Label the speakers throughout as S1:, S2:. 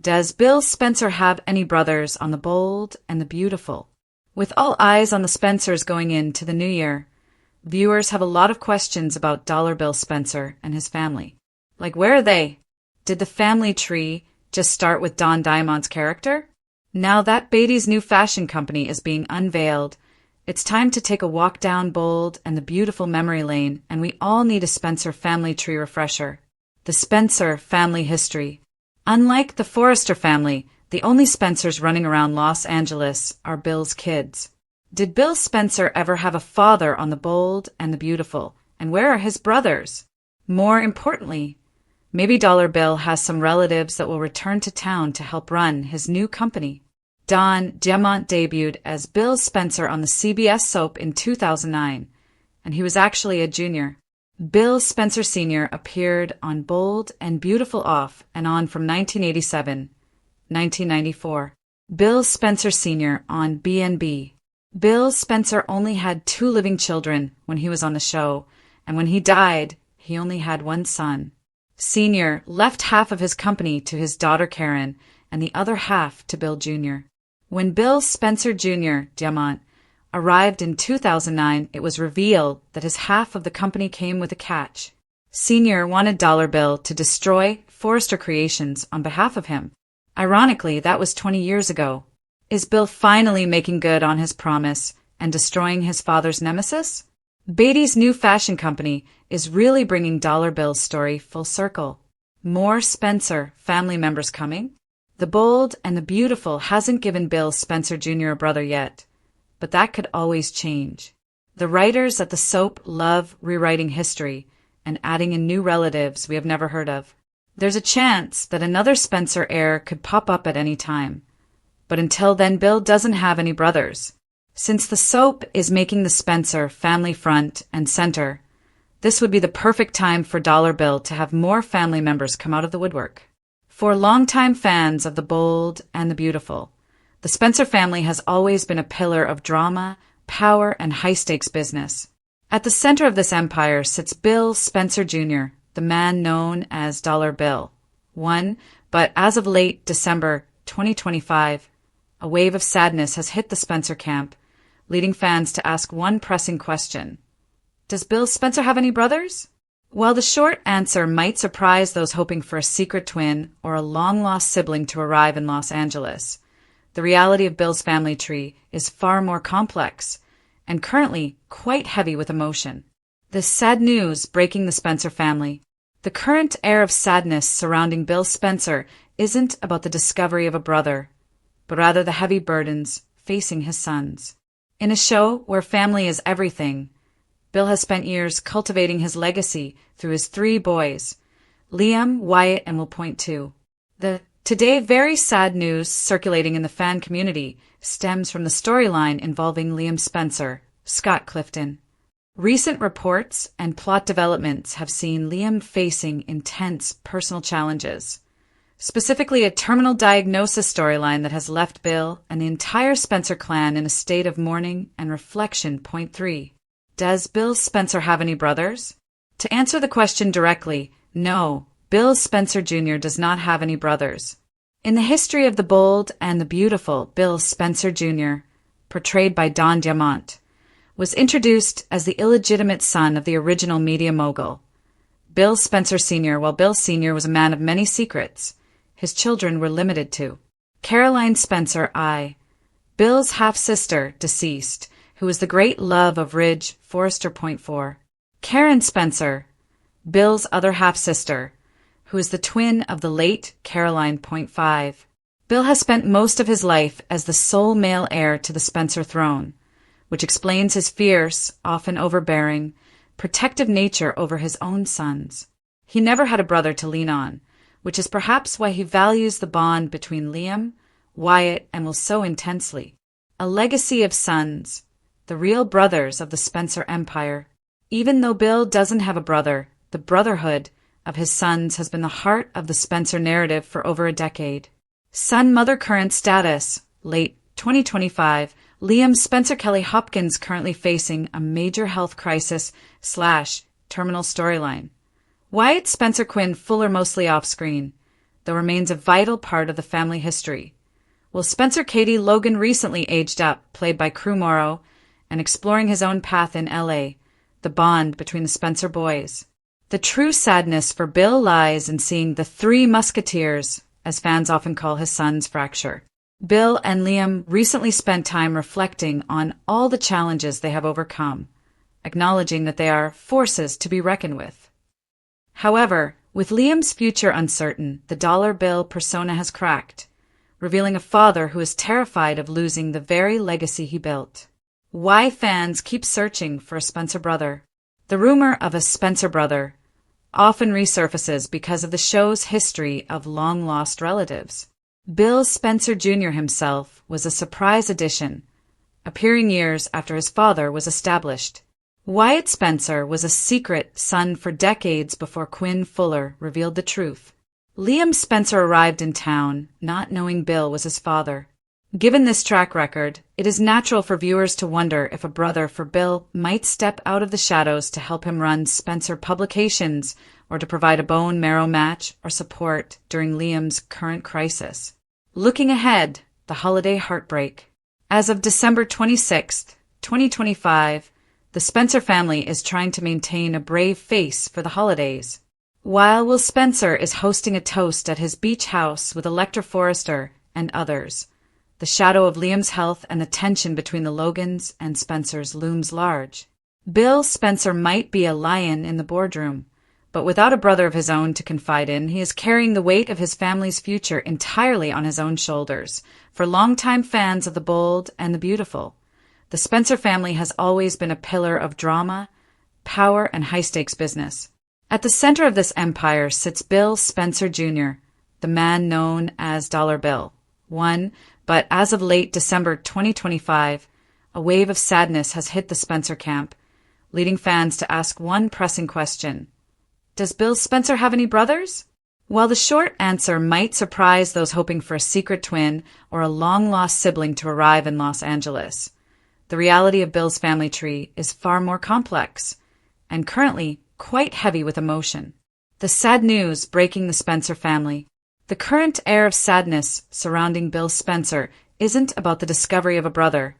S1: Does Bill Spencer have any brothers on The Bold and the Beautiful? With all eyes on the Spencers going into the new year, viewers have a lot of questions about Dollar Bill Spencer and his family. Like, where are they? Did the family tree just start with Don Diamond's character? Now that Beatty's new fashion company is being unveiled, it's time to take a walk down Bold and the Beautiful memory lane, and we all need a Spencer family tree refresher. The Spencer family history. Unlike the Forrester family, the only Spencers running around Los Angeles are Bill's kids. Did Bill Spencer ever have a father on The Bold and the Beautiful? And where are his brothers? More importantly, maybe Dollar Bill has some relatives that will return to town to help run his new company. Don Diamont debuted as Bill Spencer on the CBS soap in 2009, and he was actually a junior. Bill Spencer Sr. appeared on Bold and Beautiful off and on from 1987, 1994. Bill Spencer Sr. on B&B. Bill Spencer only had 2 living children when he was on the show, and when he died, he only had 1 son. Sr. left half of his company to his daughter Karen and the other half to Bill Jr. When Bill Spencer Jr. Diamont arrived in 2009, it was revealed that his half of the company came with a catch. Sr. wanted Dollar Bill to destroy Forrester Creations on behalf of him. Ironically, that was 20 years ago. Is Bill finally making good on his promise and destroying his father's nemesis? Beatty's new fashion company is really bringing Dollar Bill's story full circle. More Spencer family members coming? The Bold and the Beautiful hasn't given Bill Spencer Jr. a brother yet, but that could always change. The writers at the soap love rewriting history and adding in new relatives we have never heard of. There's a chance that another Spencer heir could pop up at any time, but until then Bill doesn't have any brothers. Since the soap is making the Spencer family front and center, this would be the perfect time for Dollar Bill to have more family members come out of the woodwork. For longtime fans of The Bold and the Beautiful, the Spencer family has always been a pillar of drama, power, and high-stakes business. At the center of this empire sits Bill Spencer Jr., the man known as Dollar Bill. But as of late December 2025, a wave of sadness has hit the Spencer camp, leading fans to ask one pressing question. Does Bill Spencer have any brothers? While the short answer might surprise those hoping for a secret twin or a long-lost sibling to arrive in Los Angeles, the reality of Bill's family tree is far more complex and currently quite heavy with emotion. This sad news breaking the Spencer family. The current air of sadness surrounding Bill Spencer isn't about the discovery of a brother, but rather the heavy burdens facing his sons. In a show where family is everything, Bill has spent years cultivating his legacy through his 3 boys, Liam, Wyatt, and Will Point 2. The today very sad news circulating in the fan community stems from the storyline involving Liam Spencer, Scott Clifton. Recent reports and plot developments have seen Liam facing intense personal challenges, specifically a terminal diagnosis storyline that has left Bill and the entire Spencer clan in a state of mourning and reflection. Point 3. Does Bill Spencer have any brothers? To answer the question directly, no, Bill Spencer Jr. does not have any brothers. In the history of The Bold and the Beautiful, Bill Spencer Jr., portrayed by Don Diamont, was introduced as the illegitimate son of the original media mogul, Bill Spencer Sr. While Bill Sr. was a man of many secrets, his children were limited to Caroline Spencer, Bill's half-sister, deceased, who was the great love of Ridge Forrester. Point 4. Karen Spencer, Bill's other half-sister, who is the twin of the late Caroline. Point 5. Bill has spent most of his life as the sole male heir to the Spencer throne, which explains his fierce, often overbearing, protective nature over his own sons. He never had a brother to lean on, which is perhaps why he values the bond between Liam, Wyatt, and Will so intensely. A legacy of sons, the real brothers of the Spencer empire. Even though Bill doesn't have a brother, the brotherhood of his sons has been the heart of the Spencer narrative for over a decade. Son-mother current status, late 2025, Liam Spencer Kelly Hopkins currently facing a major health crisis / terminal storyline. Wyatt Spencer Quinn Fuller mostly off-screen. though remains a vital part of the family history. Will Spencer Cady Logan recently aged up, played by Crew Morrow, and exploring his own path in L.A., the bond between the Spencer boys. The true sadness for Bill lies in seeing the Three Musketeers, as fans often call his sons, fracture. Bill and Liam recently spent time reflecting on all the challenges they have overcome, acknowledging that they are forces to be reckoned with. However, with Liam's future uncertain, the dollar bill persona has cracked, revealing a father who is terrified of losing the very legacy he built. Why fans keep searching for a Spencer brother? The rumor of a Spencer brother often resurfaces because of the show's history of long-lost relatives. Bill Spencer Jr. himself was a surprise addition, appearing years after his father was established. Wyatt Spencer was a secret son for decades before Quinn Fuller revealed the truth. Liam Spencer arrived in town, not knowing Bill was his father. Given this track record, it is natural for viewers to wonder if a brother for Bill might step out of the shadows to help him run Spencer Publications or to provide a bone marrow match or support during Liam's current crisis. Looking ahead, the holiday heartbreak. As of December 26, 2025, the Spencer family is trying to maintain a brave face for the holidays. While Will Spencer is hosting a toast at his beach house with Electra Forrester and others, the shadow of Liam's health and the tension between the Logans and Spencers looms large. Bill Spencer might be a lion in the boardroom, but without a brother of his own to confide in, he is carrying the weight of his family's future entirely on his own shoulders. For longtime fans of The Bold and the Beautiful, the Spencer family has always been a pillar of drama, power, and high-stakes business. At the center of this empire sits Bill Spencer Jr., the man known as Dollar Bill. But as of late December 2025, a wave of sadness has hit the Spencer camp, leading fans to ask one pressing question. Does Bill Spencer have any brothers? While the short answer might surprise those hoping for a secret twin or a long-lost sibling to arrive in Los Angeles, the reality of Bill's family tree is far more complex and currently quite heavy with emotion. The sad news breaking the Spencer family. The current air of sadness surrounding Bill Spencer isn't about the discovery of a brother,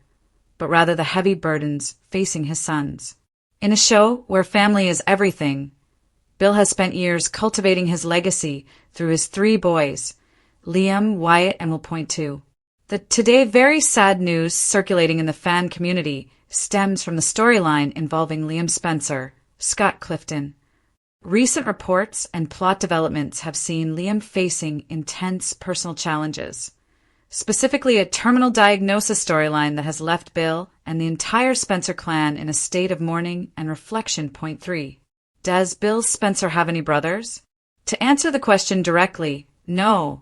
S1: but rather the heavy burdens facing his sons. In a show where family is everything, Bill has spent years cultivating his legacy through his three boys, Liam, Wyatt, and Will Point Two. The today very sad news circulating in the fan community stems from the storyline involving Liam Spencer, Scott Clifton. Recent reports and plot developments have seen Liam facing intense personal challenges, specifically a terminal diagnosis storyline that has left Bill and the entire Spencer clan in a state of mourning and reflection. Point 3. Does Bill Spencer have any brothers? To answer the question directly, no.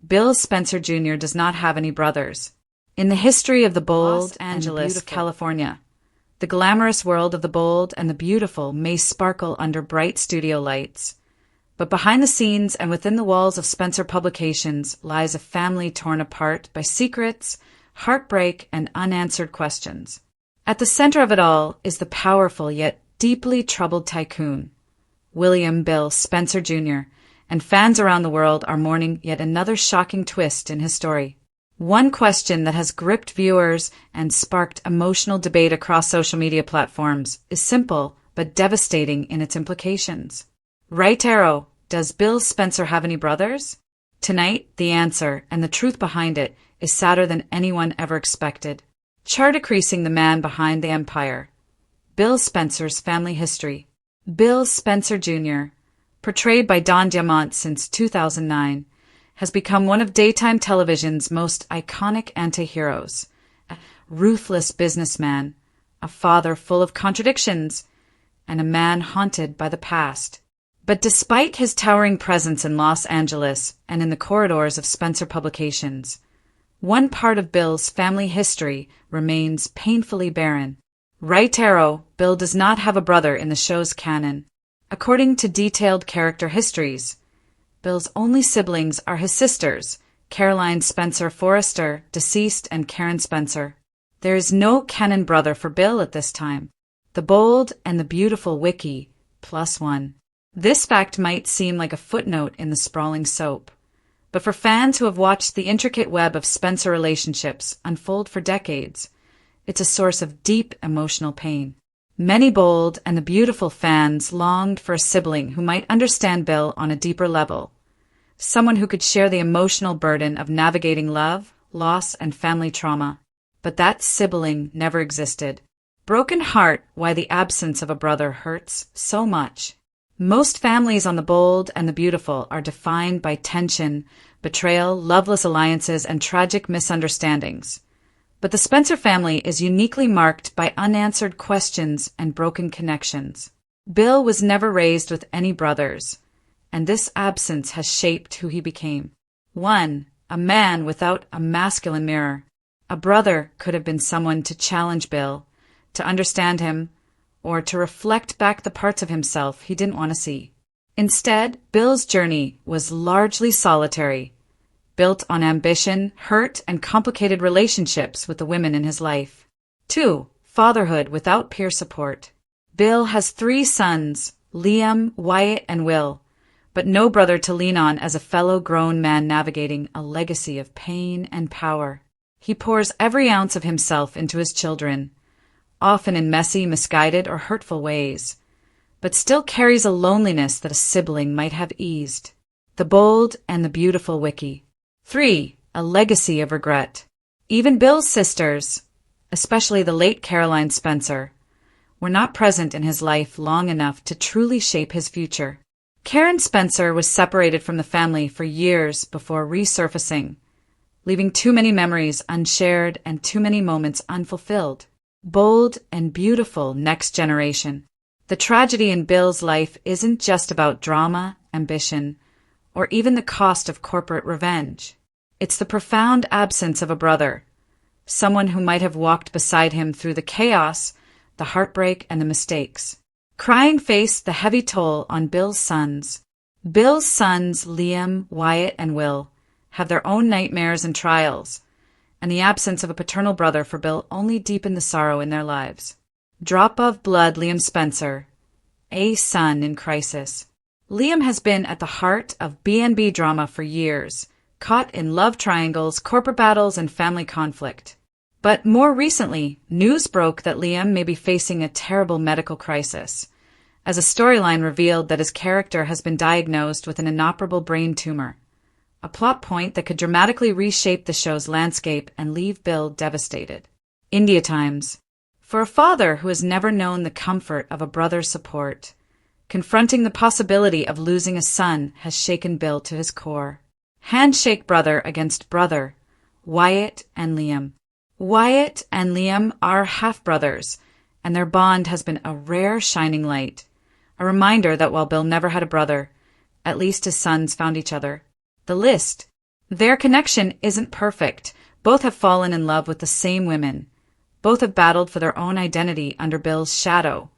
S1: Bill Spencer Jr. does not have any brothers. In the history of The Bold, Los Angeles, California, the glamorous world of The Bold and the Beautiful may sparkle under bright studio lights, but behind the scenes and within the walls of Spencer Publications lies a family torn apart by secrets, heartbreak, and unanswered questions. At the center of it all is the powerful yet deeply troubled tycoon, William Bill Spencer Jr., and fans around the world are mourning yet another shocking twist in his story. One question that has gripped viewers and sparked emotional debate across social media platforms is simple but devastating in its implications. Right arrow, does Bill Spencer have any brothers? Tonight, the answer, and the truth behind it, is sadder than anyone ever expected. Chartacreasing the man behind the empire. Bill Spencer's family history. Bill Spencer Jr., portrayed by Don Diamont since 2009, has become one of daytime television's most iconic anti-heroes. A ruthless businessman, a father full of contradictions, and a man haunted by the past. But despite his towering presence in Los Angeles and in the corridors of Spencer Publications, one part of Bill's family history remains painfully barren. Right arrow, Bill does not have a brother in the show's canon. According to detailed character histories, Bill's only siblings are his sisters, Caroline Spencer Forrester, deceased, and Karen Spencer. There is no canon brother for Bill at this time. The Bold and the Beautiful wiki, +1. This fact might seem like a footnote in the sprawling soap, But for fans who have watched the intricate web of Spencer relationships unfold for decades, it's a source of deep emotional pain. Many Bold and the Beautiful fans longed for a sibling who might understand Bill on a deeper level, someone who could share the emotional burden of navigating love, loss, and family trauma. But that sibling never existed. Broken heart, why the absence of a brother hurts so much. Most families on The Bold and the Beautiful are defined by tension, betrayal, loveless alliances, and tragic misunderstandings. But the Spencer family is uniquely marked by unanswered questions and broken connections. Bill was never raised with any brothers, and this absence has shaped who he became. 1. A man without a masculine mirror. A brother could have been someone to challenge Bill, to understand him, or to reflect back the parts of himself he didn't want to see. Instead, Bill's journey was largely solitary, built on ambition, hurt, and complicated relationships with the women in his life. 2. Fatherhood without peer support. Bill has 3 sons, Liam, Wyatt, and Will, but no brother to lean on as a fellow grown man navigating a legacy of pain and power. He pours every ounce of himself into his children, often in messy, misguided, or hurtful ways, but still carries a loneliness that a sibling might have eased. The Bold and the Beautiful Wiki. 3. A legacy of regret. Even Bill's sisters, especially the late Caroline Spencer, were not present in his life long enough to truly shape his future. Karen Spencer was separated from the family for years before resurfacing, leaving too many memories unshared and too many moments unfulfilled. Bold and Beautiful Next Generation. The tragedy in Bill's life isn't just about drama, ambition, or even the cost of corporate revenge. It's the profound absence of a brother, someone who might have walked beside him through the chaos, the heartbreak, and the mistakes. Crying faced the heavy toll on Bill's sons. Bill's sons, Liam, Wyatt, and Will, have their own nightmares and trials, and the absence of a paternal brother for Bill only deepened the sorrow in their lives. Drop of Blood, Liam Spencer, a son in crisis. Liam has been at the heart of B&B drama for years, caught in love triangles, corporate battles, and family conflict. But more recently, news broke that Liam may be facing a terrible medical crisis, as a storyline revealed that his character has been diagnosed with an inoperable brain tumor, a plot point that could dramatically reshape the show's landscape and leave Bill devastated. India Times. For a father who has never known the comfort of a brother's support, confronting the possibility of losing a son has shaken Bill to his core. Handshake brother against brother, Wyatt and Liam. Wyatt and Liam are half-brothers, and their bond has been a rare shining light, a reminder that while Bill never had a brother, at least his sons found each other. The list. Their connection isn't perfect. Both have fallen in love with the same women. Both have battled for their own identity under Bill's shadow,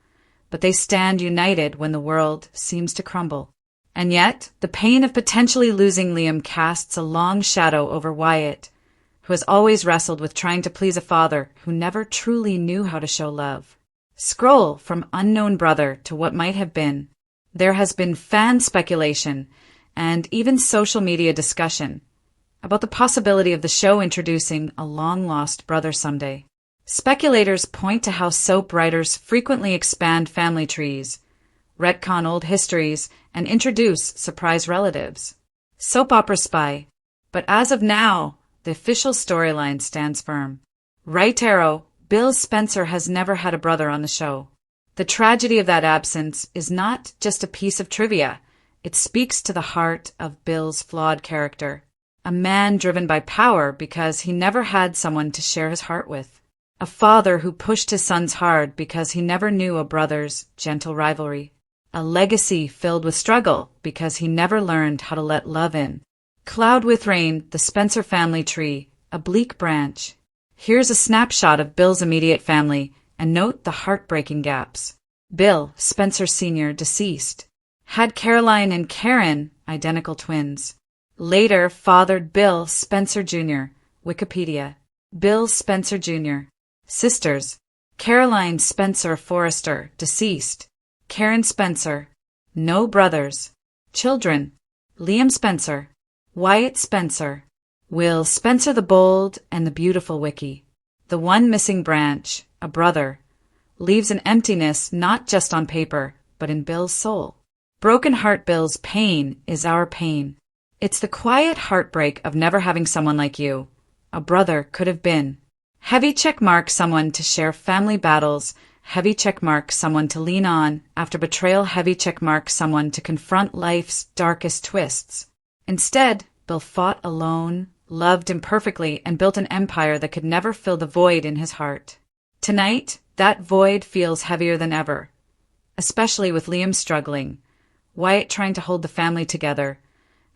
S1: but they stand united when the world seems to crumble. And yet, the pain of potentially losing Liam casts a long shadow over Wyatt, who has always wrestled with trying to please a father who never truly knew how to show love. Scroll from unknown brother to what might have been. There has been fan speculation and even social media discussion about the possibility of the show introducing a long-lost brother someday. Speculators point to how soap writers frequently expand family trees, retcon old histories, and introduce surprise relatives. Soap opera spy. But as of now, the official storyline stands firm. Right arrow, Bill Spencer has never had a brother on the show. The tragedy of that absence is not just a piece of trivia. It speaks to the heart of Bill's flawed character. A man driven by power because he never had someone to share his heart with. A father who pushed his sons hard because he never knew a brother's gentle rivalry. A legacy filled with struggle because he never learned how to let love in. Cloud with Rain, the Spencer family tree, a bleak branch. Here's a snapshot of Bill's immediate family, and note the heartbreaking gaps. Bill, Spencer Sr., deceased. Had Caroline and Karen, identical twins. Later fathered Bill Spencer Jr., Wikipedia. Bill Spencer Jr. Sisters. Caroline Spencer Forrester, deceased. Karen Spencer. No brothers. Children. Liam Spencer. Wyatt Spencer. Will Spencer the Bold and the Beautiful Wiki. The one missing branch, a brother, leaves an emptiness not just on paper, but in Bill's soul. Broken Heart Bill's pain is our pain. It's the quiet heartbreak of never having someone like you. A brother could have been. Heavy checkmark someone to share family battles. Heavy checkmark someone to lean on after betrayal. Heavy checkmark someone to confront life's darkest twists. Instead, Bill fought alone, loved imperfectly, and built an empire that could never fill the void in his heart. Tonight, that void feels heavier than ever, especially with Liam struggling, Wyatt trying to hold the family together,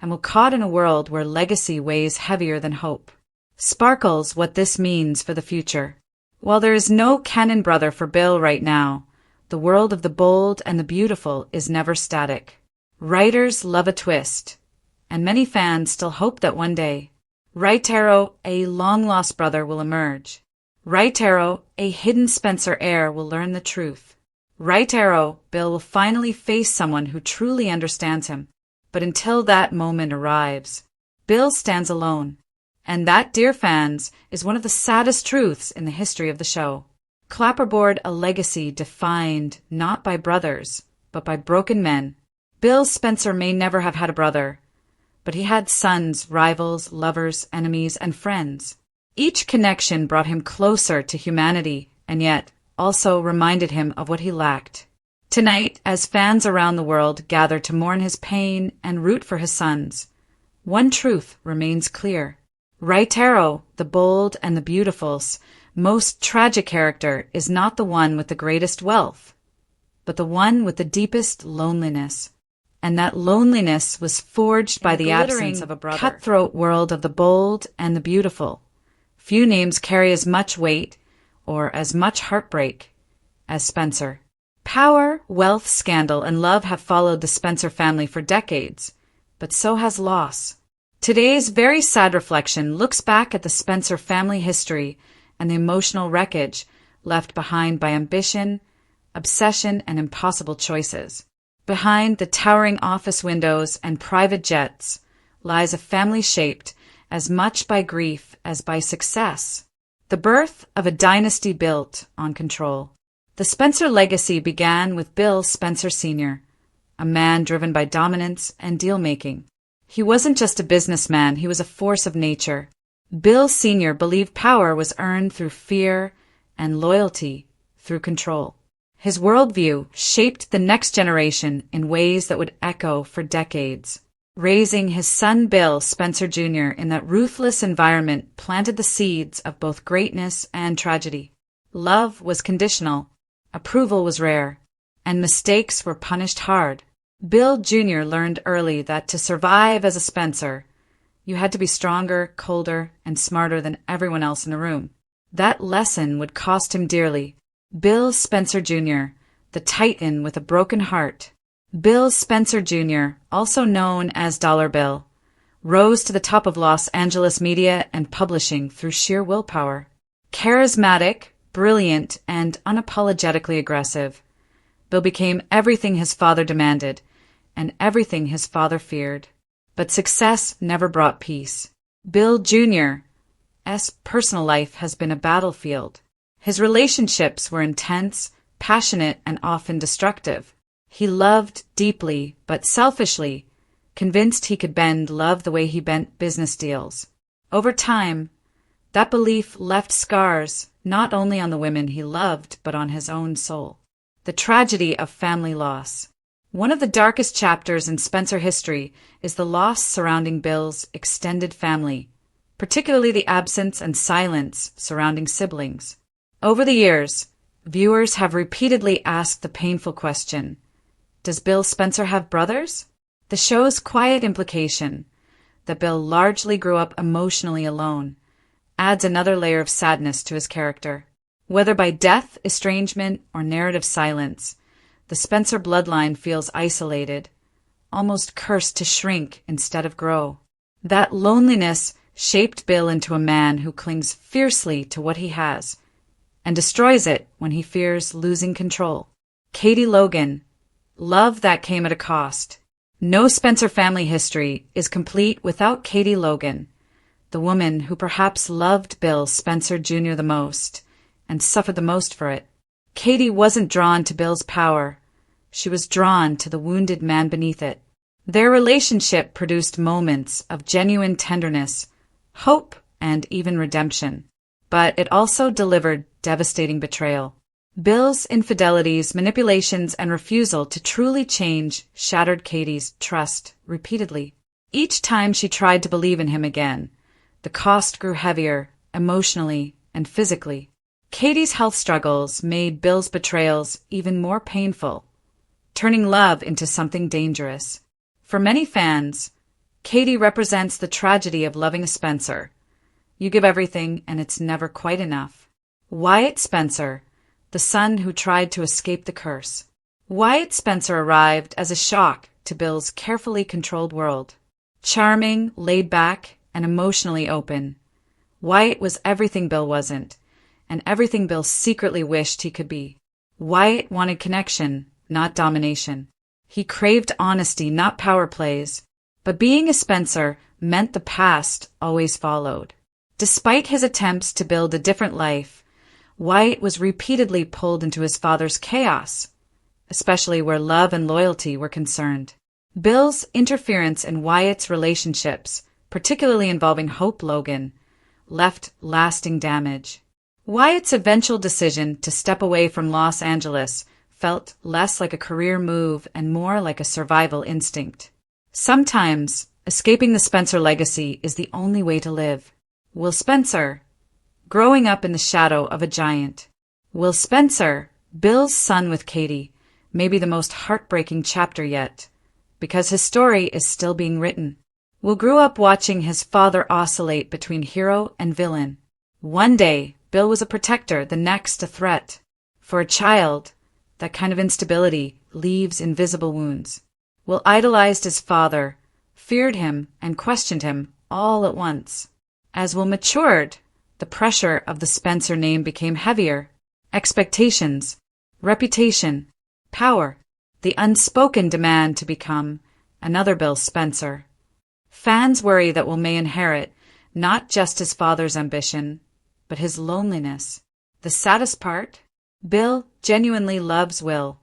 S1: and we're caught in a world where legacy weighs heavier than hope. Sparkles what this means for the future. While there is no canon brother for Bill right now, the world of the bold and the beautiful is never static. Writers love a twist, and many fans still hope that one day, Right Arrow, a long-lost brother, will emerge. Right Arrow, a hidden Spencer heir, will learn the truth. Right Arrow, Bill will finally face someone who truly understands him. But until that moment arrives, Bill stands alone. And that, dear fans, is one of the saddest truths in the history of the show. Clapperboard, a legacy defined not by brothers, but by broken men. Bill Spencer may never have had a brother, but he had sons, rivals, lovers, enemies, and friends. Each connection brought him closer to humanity, and yet also reminded him of what he lacked. Tonight, as fans around the world gather to mourn his pain and root for his sons, one truth remains clear. Right Arrow, the bold and the beautiful's most tragic character, is not the one with the greatest wealth, but the one with the deepest loneliness. And that loneliness was forged by the absence of a brother. Cutthroat world of the bold and the beautiful. Few names carry as much weight or as much heartbreak as Spencer. Power, wealth, scandal, and love have followed the Spencer family for decades, but so has loss. Today's very sad reflection looks back at the Spencer family history and the emotional wreckage left behind by ambition, obsession, and impossible choices. Behind the towering office windows and private jets lies a family shaped as much by grief as by success. The birth of a dynasty built on control. The Spencer legacy began with Bill Spencer Sr., a man driven by dominance and deal-making. He wasn't just a businessman, he was a force of nature. Bill Sr. believed power was earned through fear and loyalty through control. His worldview shaped the next generation in ways that would echo for decades. Raising his son Bill Spencer Jr. in that ruthless environment planted the seeds of both greatness and tragedy. Love was conditional, approval was rare, and mistakes were punished hard. Bill Jr. learned early that to survive as a Spencer, you had to be stronger, colder, and smarter than everyone else in the room. That lesson would cost him dearly. Bill Spencer Jr., the titan with a broken heart. Bill Spencer Jr., also known as Dollar Bill, rose to the top of Los Angeles media and publishing through sheer willpower. Charismatic, brilliant, and unapologetically aggressive, Bill became everything his father demanded and everything his father feared. But success never brought peace. Bill Jr.'s personal life has been a battlefield. His relationships were intense, passionate, and often destructive. He loved deeply, but selfishly, convinced he could bend love the way he bent business deals. Over time, that belief left scars not only on the women he loved, but on his own soul. The tragedy of family loss. One of the darkest chapters in Spencer history is the loss surrounding Bill's extended family, particularly the absence and silence surrounding siblings. Over the years, viewers have repeatedly asked the painful question, does Bill Spencer have brothers? The show's quiet implication that Bill largely grew up emotionally alone adds another layer of sadness to his character. Whether by death, estrangement, or narrative silence, the Spencer bloodline feels isolated, almost cursed to shrink instead of grow. That loneliness shaped Bill into a man who clings fiercely to what he has and destroys it when he fears losing control. Katie Logan, love that came at a cost. No Spencer family history is complete without Katie Logan, the woman who perhaps loved Bill Spencer Jr. the most and suffered the most for it. Katie wasn't drawn to Bill's power. She was drawn to the wounded man beneath it. Their relationship produced moments of genuine tenderness, hope, and even redemption. But it also delivered devastating betrayal. Bill's infidelities, manipulations, and refusal to truly change shattered Katie's trust repeatedly. Each time she tried to believe in him again, the cost grew heavier, emotionally and physically. Katie's health struggles made Bill's betrayals even more painful, turning love into something dangerous. For many fans, Katie represents the tragedy of loving a Spencer. You give everything and it's never quite enough. Wyatt Spencer, the son who tried to escape the curse. Wyatt Spencer arrived as a shock to Bill's carefully controlled world. Charming, laid back, and emotionally open, Wyatt was everything Bill wasn't, and everything Bill secretly wished he could be. Wyatt wanted connection, not domination. He craved honesty, not power plays. But being a Spencer meant the past always followed. Despite his attempts to build a different life, Wyatt was repeatedly pulled into his father's chaos, especially where love and loyalty were concerned. Bill's interference in Wyatt's relationships, particularly involving Hope Logan, left lasting damage. Wyatt's eventual decision to step away from Los Angeles felt less like a career move and more like a survival instinct. Sometimes, escaping the Spencer legacy is the only way to live. Will Spencer, growing up in the shadow of a giant. Will Spencer, Bill's son with Katie, may be the most heartbreaking chapter yet, because his story is still being written. Will grew up watching his father oscillate between hero and villain. One day, Bill was a protector, the next a threat. For a child, that kind of instability leaves invisible wounds. Will idolized his father, feared him, and questioned him all at once. As Will matured, the pressure of the Spencer name became heavier. Expectations, reputation, power, the unspoken demand to become another Bill Spencer. Fans worry that Will may inherit not just his father's ambition, but his loneliness. The saddest part? Bill genuinely loves Will,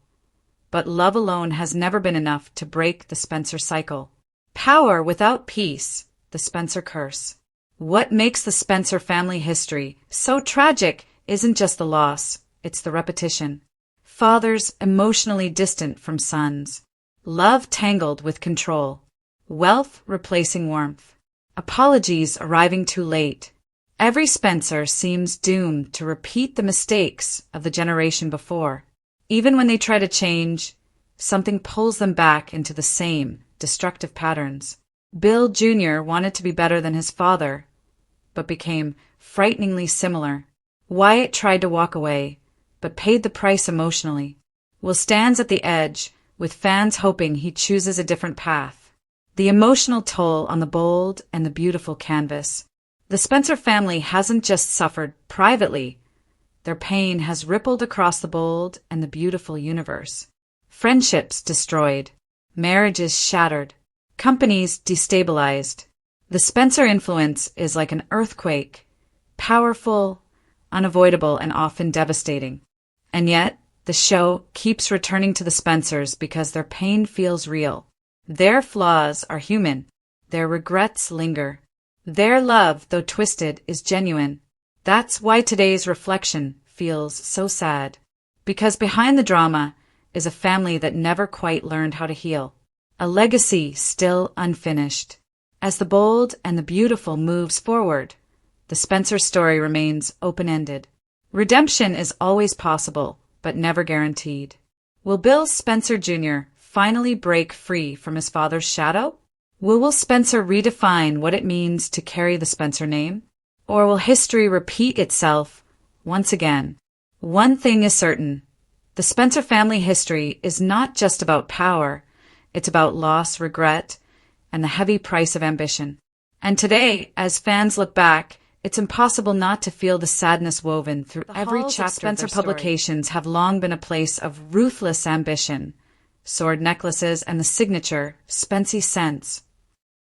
S1: but love alone has never been enough to break the Spencer cycle. Power without peace, the Spencer curse. What makes the Spencer family history so tragic isn't just the loss, it's the repetition. Fathers emotionally distant from sons. Love tangled with control. Wealth replacing warmth. Apologies arriving too late. Every Spencer seems doomed to repeat the mistakes of the generation before. Even when they try to change, something pulls them back into the same destructive patterns. Bill Jr. wanted to be better than his father, but became frighteningly similar. Wyatt tried to walk away, but paid the price emotionally. Will stands at the edge, with fans hoping he chooses a different path. The emotional toll on the bold and the beautiful canvas. The Spencer family hasn't just suffered privately. Their pain has rippled across the bold and the beautiful universe. Friendships destroyed. Marriages shattered. Companies destabilized. The Spencer influence is like an earthquake, powerful, unavoidable, and often devastating. And yet, the show keeps returning to the Spencers because their pain feels real. Their flaws are human. Their regrets linger. Their love, though twisted, is genuine. That's why today's reflection feels so sad. Because behind the drama is a family that never quite learned how to heal. A legacy still unfinished. As the bold and the beautiful moves forward, the Spencer story remains open-ended. Redemption is always possible, but never guaranteed. Will Bill Spencer Jr. finally break free from his father's shadow? Will Spencer redefine what it means to carry the Spencer name? Or will history repeat itself once again? One thing is certain. The Spencer family history is not just about power. It's about loss, regret, and the heavy price of ambition. And today, as fans look back, it's impossible not to feel the sadness woven through every chapter. Spencer publications have long been a place of ruthless ambition, sword necklaces, and the signature, Spency Scents.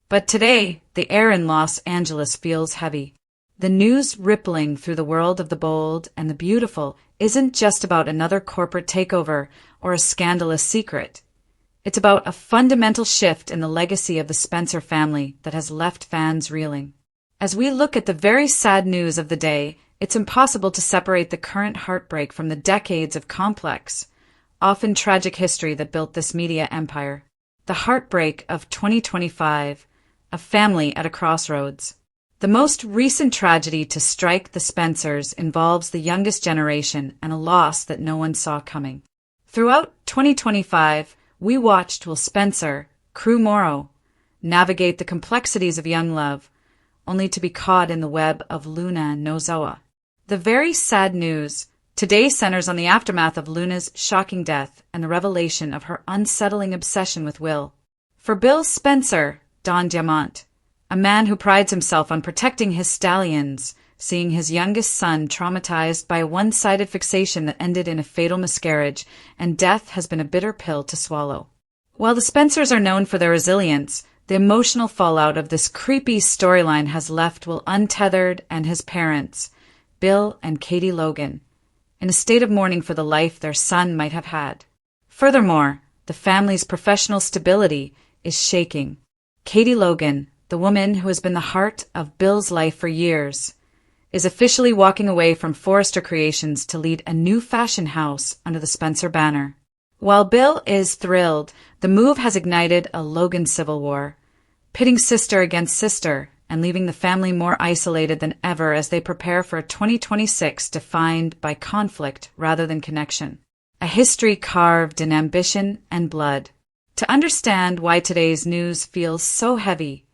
S1: But today, the air in Los Angeles feels heavy. The news rippling through the world of the bold and the beautiful isn't just about another corporate takeover or a scandalous secret. It's about a fundamental shift in the legacy of the Spencer family that has left fans reeling. As we look at the very sad news of the day, it's impossible to separate the current heartbreak from the decades of complex, often tragic history that built this media empire. The heartbreak of 2025, a family at a crossroads. The most recent tragedy to strike the Spencers involves the youngest generation and a loss that no one saw coming. Throughout 2025, we watched Will Spencer, Crew Morrow, navigate the complexities of young love, only to be caught in the web of Luna Nozoa. The very sad news today centers on the aftermath of Luna's shocking death and the revelation of her unsettling obsession with Will. For Bill Spencer, Don Diamant, a man who prides himself on protecting his stallions, seeing his youngest son traumatized by a one-sided fixation that ended in a fatal miscarriage, and death has been a bitter pill to swallow. While the Spencers are known for their resilience, the emotional fallout of this creepy storyline has left Will untethered and his parents, Bill and Katie Logan, in a state of mourning for the life their son might have had. Furthermore, the family's professional stability is shaking. Katie Logan, the woman who has been the heart of Bill's life for years, is officially walking away from Forrester Creations to lead a new fashion house under the Spencer banner. While Bill is thrilled, the move has ignited a Logan civil war, pitting sister against sister and leaving the family more isolated than ever as they prepare for a 2026 defined by conflict rather than connection. A history carved in ambition and blood. To understand why today's news feels so heavy,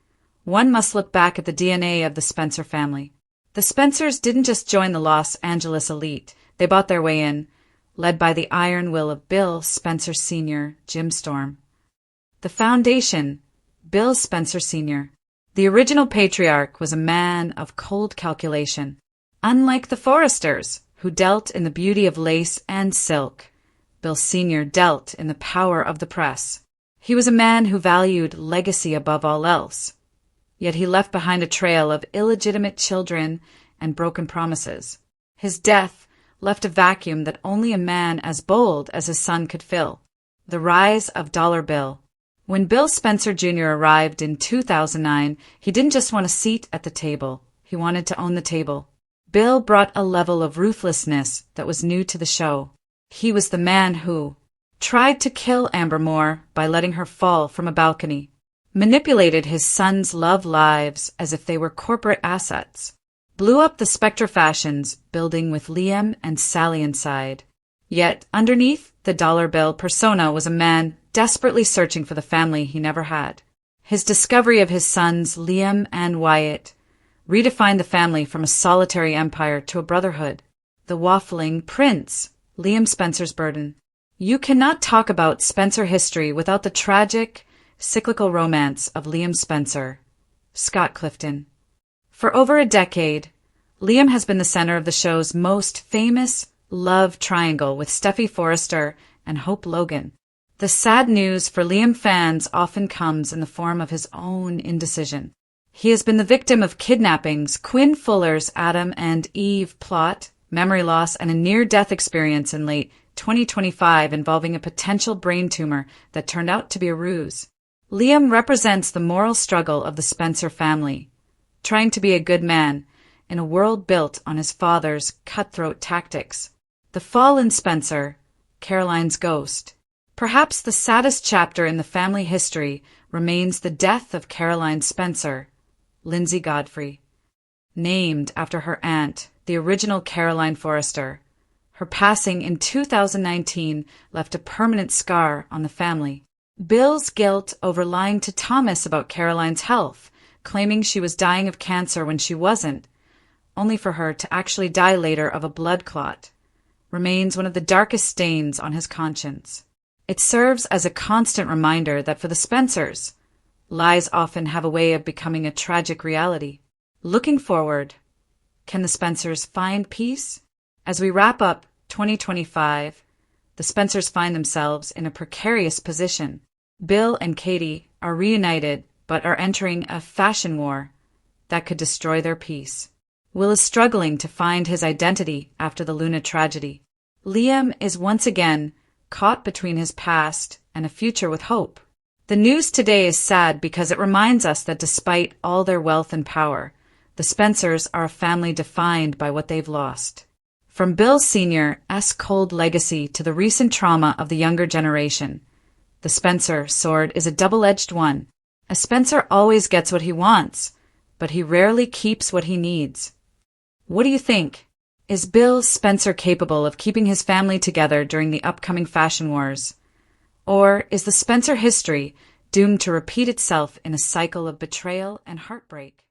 S1: one must look back at the DNA of the Spencer family. The Spencers didn't just join the Los Angeles elite, they bought their way in, led by the iron will of Bill Spencer Sr., Jim Storm. The foundation, Bill Spencer Sr., the original patriarch, was a man of cold calculation. Unlike the Forresters, who dealt in the beauty of lace and silk, Bill Sr. dealt in the power of the press. He was a man who valued legacy above all else. Yet he left behind a trail of illegitimate children and broken promises. His death left a vacuum that only a man as bold as his son could fill. The rise of Dollar Bill. When Bill Spencer Jr. arrived in 2009, he didn't just want a seat at the table. He wanted to own the table. Bill brought a level of ruthlessness that was new to the show. He was the man who tried to kill Amber Moore by letting her fall from a balcony, manipulated his son's love lives as if they were corporate assets, blew up the Spectre Fashions building with Liam and Sally inside. Yet, underneath the Dollar Bill persona was a man desperately searching for the family he never had. His discovery of his sons, Liam and Wyatt, redefined the family from a solitary empire to a brotherhood. The waffling prince, Liam Spencer's burden. You cannot talk about Spencer history without the tragic, cyclical romance of Liam Spencer, Scott Clifton. For over a decade, Liam has been the center of the show's most famous love triangle with Steffy Forrester and Hope Logan. The sad news for Liam fans often comes in the form of his own indecision. He has been the victim of kidnappings, Quinn Fuller's Adam and Eve plot, memory loss, and a near-death experience in late 2025 involving a potential brain tumor that turned out to be a ruse. Liam represents the moral struggle of the Spencer family, trying to be a good man in a world built on his father's cutthroat tactics. The fallen Spencer, Caroline's ghost. Perhaps the saddest chapter in the family history remains the death of Caroline Spencer, Lindsay Godfrey. Named after her aunt, the original Caroline Forrester, her passing in 2019 left a permanent scar on the family. Bill's guilt over lying to Thomas about Caroline's health, claiming she was dying of cancer when she wasn't, only for her to actually die later of a blood clot, remains one of the darkest stains on his conscience. It serves as a constant reminder that for the Spencers, lies often have a way of becoming a tragic reality. Looking forward, can the Spencers find peace? As we wrap up 2025, the Spencers find themselves in a precarious position. Bill and Katie are reunited but are entering a fashion war that could destroy their peace. Will is struggling to find his identity after the Luna tragedy. Liam is once again caught between his past and a future with hope. The news today is sad because it reminds us that despite all their wealth and power, the Spencers are a family defined by what they've lost. From Bill Sr.'s cold legacy to the recent trauma of the younger generation, the Spencer sword is a double-edged one. A Spencer always gets what he wants, but he rarely keeps what he needs. What do you think? Is Bill Spencer capable of keeping his family together during the upcoming fashion wars? Or is the Spencer history doomed to repeat itself in a cycle of betrayal and heartbreak?